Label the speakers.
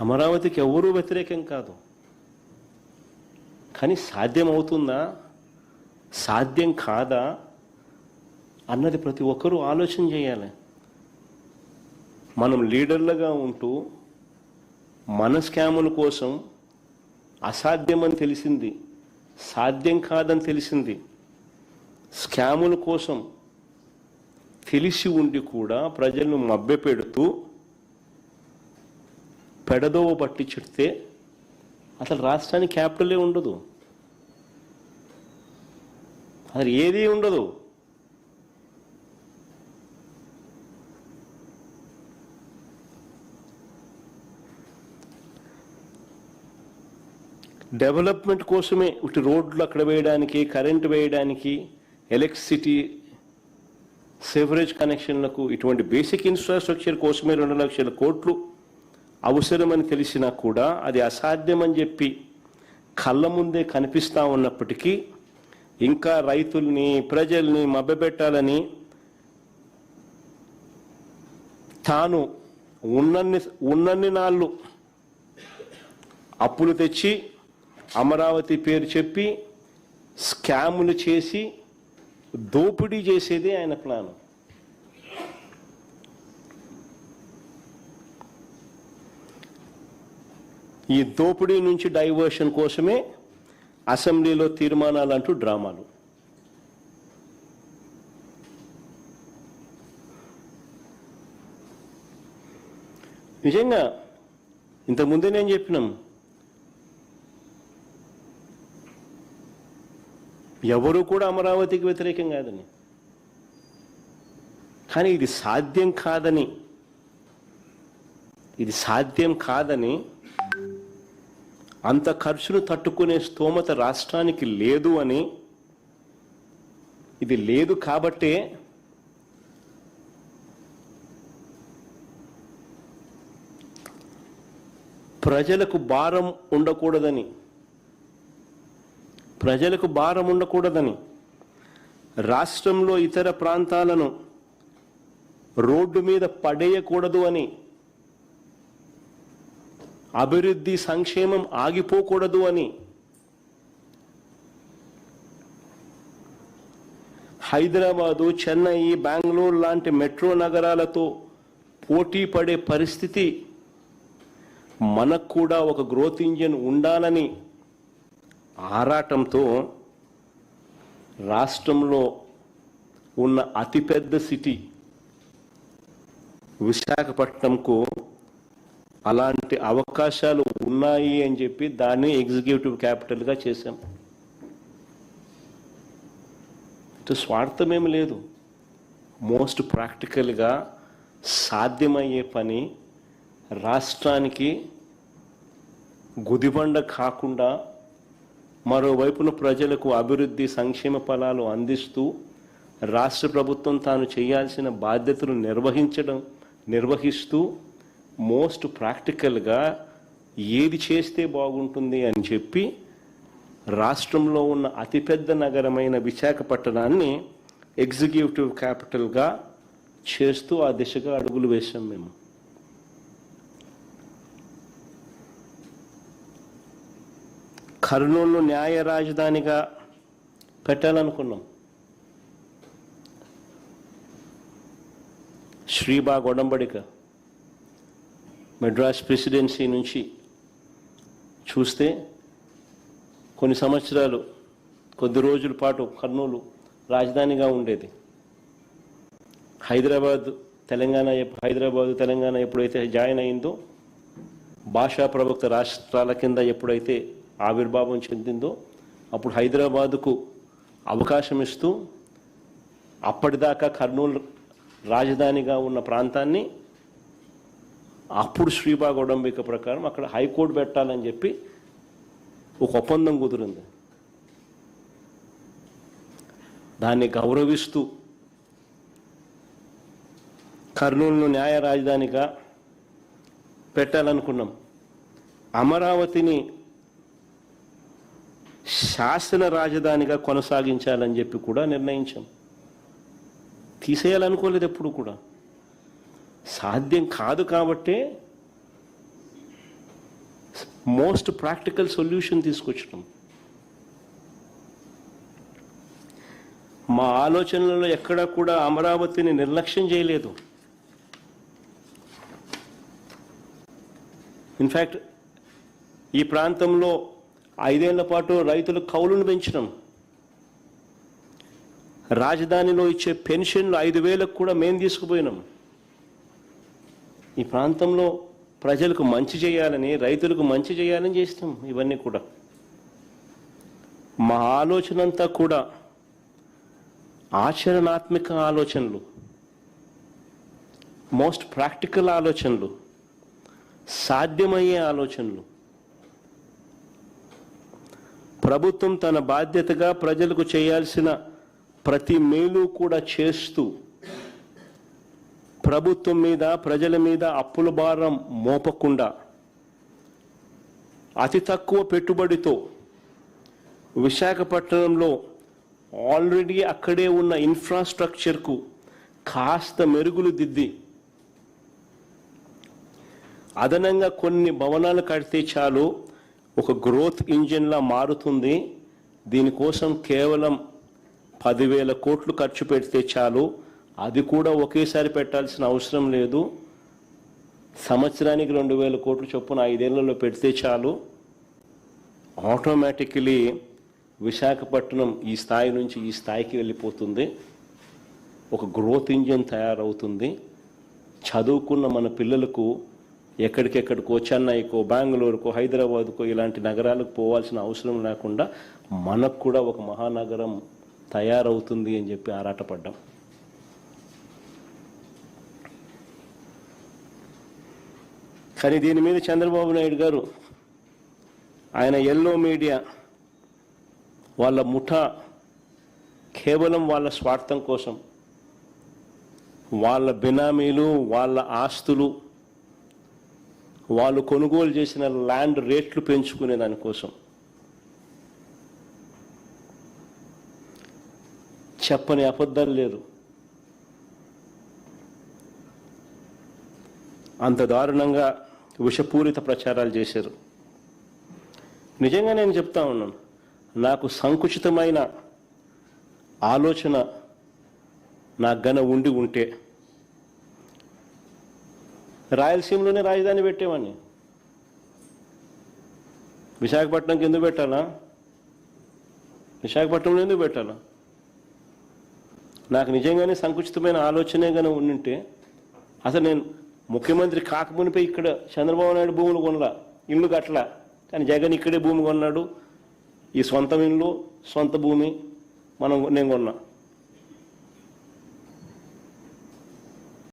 Speaker 1: అమరావతికి ఎవరూ వ్యతిరేకం కాదు. కానీ సాధ్యం అవుతుందా, సాధ్యం కాదా అన్నది ప్రతి ఒక్కరూ ఆలోచన చేయాలి. మనం లీడర్లుగా ఉంటూ మన స్కాముల కోసం అసాధ్యమని తెలిసింది, సాధ్యం కాదని తెలిసింది, స్కాముల కోసం తెలిసి ఉండి కూడా ప్రజలను మభ్యపెడుతూ పెడదోవ పట్టించితే అసలు రాష్ట్రానికి క్యాపిటలే ఉండదు, అసలు ఏదీ ఉండదు. డెవలప్మెంట్ కోసమే ఇటు రోడ్లు అక్కడ వేయడానికి, కరెంటు వేయడానికి, ఎలక్ట్రిసిటీ, సేవరేజ్ కనెక్షన్లకు, ఇటువంటి బేసిక్ ఇన్ఫ్రాస్ట్రక్చర్ కోసమే 2 లక్షల కోట్లు అవసరమని తెలిసినా కూడా అది అసాధ్యమని చెప్పి కళ్ళ ముందే కనిపిస్తూ ఉన్నప్పటికీ ఇంకా రైతుల్ని, ప్రజల్ని మభ్యపెట్టాలని తాను ఉన్నన్ని నాళ్ళు అప్పులు తెచ్చి అమరావతి పేరు చెప్పి స్కాములు చేసి దోపిడీ చేసేదే ఆయన ప్లాను. ఈ దోపిడీ నుంచి డైవర్షన్ కోసమే అసెంబ్లీలో తీర్మానాలు అంటూ డ్రామాలు. నిజంగా ఇంతకుముందే నేను చెప్పినాం, ఎవరు కూడా అమరావతికి వ్యతిరేకం కాదని. కానీ ఇది సాధ్యం కాదని అంత ఖర్చును తట్టుకునే స్తోమత రాష్ట్రానికి లేదు అని, ఇది లేదు కాబట్టే ప్రజలకు భారం ఉండకూడదని రాష్ట్రంలో ఇతర ప్రాంతాలను రోడ్డు మీద పడేయకూడదు అని, అభివృద్ధి సంక్షేమం ఆగిపోకూడదు అని హైదరాబాదు, చెన్నై, బెంగళూరు లాంటి మెట్రో నగరాలతో పోటీ పడే పరిస్థితి మనకు కూడా ఒక గ్రోత్ ఇంజిన్ ఉండాలని ఆరాటంతో రాష్ట్రంలో ఉన్న అతిపెద్ద సిటీ విశాఖపట్నంకు అలాంటి అవకాశాలు ఉన్నాయి అని చెప్పి దాన్ని ఎగ్జిక్యూటివ్ క్యాపిటల్గా చేశాం. స్వార్థమేమి లేదు, మోస్ట్ ప్రాక్టికల్గా సాధ్యమయ్యే పని, రాష్ట్రానికి గుదిబండ కాకుండా మరోవైపున ప్రజలకు అభివృద్ధి సంక్షేమ ఫలాలు అందిస్తూ రాష్ట్ర ప్రభుత్వం తాను చేయాల్సిన బాధ్యతలు నిర్వహిస్తూ మోస్ట్ ప్రాక్టికల్గా ఏది చేస్తే బాగుంటుంది అని చెప్పి రాష్ట్రంలో ఉన్న అతిపెద్ద నగరమైన విశాఖపట్నాన్ని ఎగ్జిక్యూటివ్ క్యాపిటల్గా చేస్తూ ఆ దిశగా అడుగులు వేశాం మేము. కర్నూలును న్యాయ రాజధానిగా పెట్టాలనుకున్నాం. శ్రీబాగ్ ఒడంబడిక మెడ్రాస్ ప్రెసిడెన్సీ నుంచి చూస్తే కొన్ని సంవత్సరాలు, కొద్ది రోజుల పాటు కర్నూలు రాజధానిగా ఉండేది. హైదరాబాదు తెలంగాణ ఎప్పుడైతే జాయిన్ అయిందో, భాషా ప్రవక్త రాష్ట్రాల కింద ఎప్పుడైతే ఆవిర్భావం చెందిందో, అప్పుడు హైదరాబాదుకు అవకాశం ఇస్తూ అప్పటిదాకా కర్నూలు రాజధానిగా ఉన్న ప్రాంతాన్ని అప్పుడు శ్రీబాగ్ ఒడంబిక ప్రకారం అక్కడ హైకోర్టు పెట్టాలని చెప్పి ఒక ఒప్పందం కుదిరింది. దాన్ని గౌరవిస్తూ కర్నూలును న్యాయ రాజధానిగా పెట్టాలనుకున్నాం. అమరావతిని శాసన రాజధానిగా కొనసాగించాలని చెప్పి కూడా నిర్ణయించాం. తీసేయాలనుకోలేదు ఎప్పుడు కూడా. సాధ్యం కాదు కాబట్టే మోస్ట్ ప్రాక్టికల్ సొల్యూషన్ తీసుకొచ్చినాం. మా ఆలోచనలలో ఎక్కడా కూడా అమరావతిని నిర్లక్ష్యం చేయలేదు. ఇన్ఫ్యాక్ట్ ఈ ప్రాంతంలో 5 ఏళ్ల పాటు రైతులు కౌలును పెంచినాం. రాజధానిలో ఇచ్చే పెన్షన్లు 5,000 కూడా మేము తీసుకుపోయినాం. ఈ ప్రాంతంలో ప్రజలకు మంచి చేయాలని, రైతులకు మంచి చేయాలని చేస్తాం. ఇవన్నీ కూడా మా ఆలోచన అంతా కూడా ఆచరణాత్మక ఆలోచనలు, మోస్ట్ ప్రాక్టికల్ ఆలోచనలు, సాధ్యమయ్యే ఆలోచనలు. ప్రభుత్వం తన బాధ్యతగా ప్రజలకు చేయాల్సిన ప్రతి మేలు కూడా చేస్తూ ప్రభుత్వం మీద, ప్రజల మీద అప్పుల భారం మోపకుండా అతి తక్కువ పెట్టుబడితో విశాఖపట్నంలో ఆల్రెడీ అక్కడే ఉన్న ఇన్ఫ్రాస్ట్రక్చర్కు కాస్త మెరుగులు దిద్ది అదనంగా కొన్ని భవనాలు కడితే చాలు ఒక గ్రోత్ ఇంజిన్లా మారుతుంది. దీనికోసం కేవలం 10,000 కోట్లు ఖర్చు పెడితే చాలు. అది కూడా ఒకేసారి పెట్టాల్సిన అవసరం లేదు. సంవత్సరానికి 2,000 కోట్లు చొప్పున 5 ఏళ్లలో పెడితే చాలు. ఆటోమేటికలీ విశాఖపట్నం ఈ స్థాయి నుంచి ఈ స్థాయికి వెళ్ళిపోతుంది. ఒక గ్రోత్ ఇంజిన్ తయారవుతుంది. చదువుకున్న మన పిల్లలకు ఎక్కడికెక్కడికో, చెన్నైకో, బెంగళూరుకో, హైదరాబాద్కో ఇలాంటి నగరాలకు పోవాల్సిన అవసరం లేకుండా మనకు కూడా ఒక మహానగరం తయారవుతుంది అని చెప్పి ఆరాటపడ్డాం. కానీ దీని మీద చంద్రబాబు నాయుడు గారు, ఆయన ఎల్లో మీడియా వాళ్ళ ముఠా కేవలం వాళ్ళ స్వార్థం కోసం, వాళ్ళ బినామీలు, వాళ్ళ ఆస్తులు, వాళ్ళు కొనుగోలు చేసిన ల్యాండ్ రేట్లు పెంచుకునే దానికోసం చెప్పని అబద్ధాలు లేదు. అంత దారుణంగా విషపూరిత ప్రచారాలు చేశారు. నిజంగా నేను చెప్తా ఉన్నాను, నాకు సంకుచితమైన ఆలోచన నాకు గన ఉంటే రాయలసీమలోనే రాజధాని పెట్టేవాడిని. విశాఖపట్నంకి ఎందుకు పెట్టాలా? విశాఖపట్నంలో ఎందుకు పెట్టాలా? నాకు నిజంగానే సంకుచితమైన ఆలోచనే కానీ ఉండింటే అసలు నేను ముఖ్యమంత్రి కాకమునిపై ఇక్కడ చంద్రబాబు నాయుడు భూములు కొనలా, ఇల్లు కట్టలా. కానీ జగన్ ఇక్కడే భూమి కొన్నాడు. ఈ సొంత ఇల్లు, సొంత భూమి నేను కొన్నా.